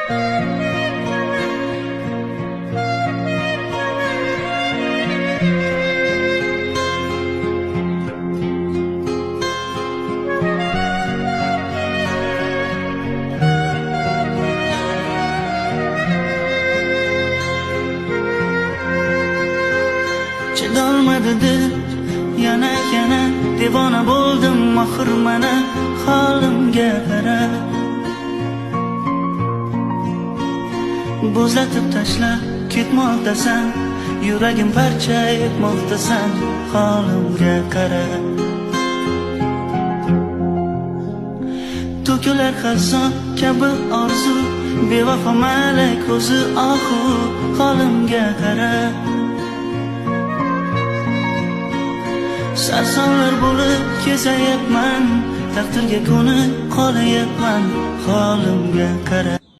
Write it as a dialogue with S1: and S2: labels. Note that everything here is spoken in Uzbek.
S1: Chidolmadi dil yana devona bo'ldim oxir mana holimga qara. Bo'zlatib tashlab ketmoqdasan, yuragim parcha etmoqdasan, holimga qara. To'kilar xazon kabi orzu, bevafo malak ko'zi ohu, holimga qara. Sarsonlar bo'lib kezayapman, taqdirga ko'nib qolayapman, holimga qara.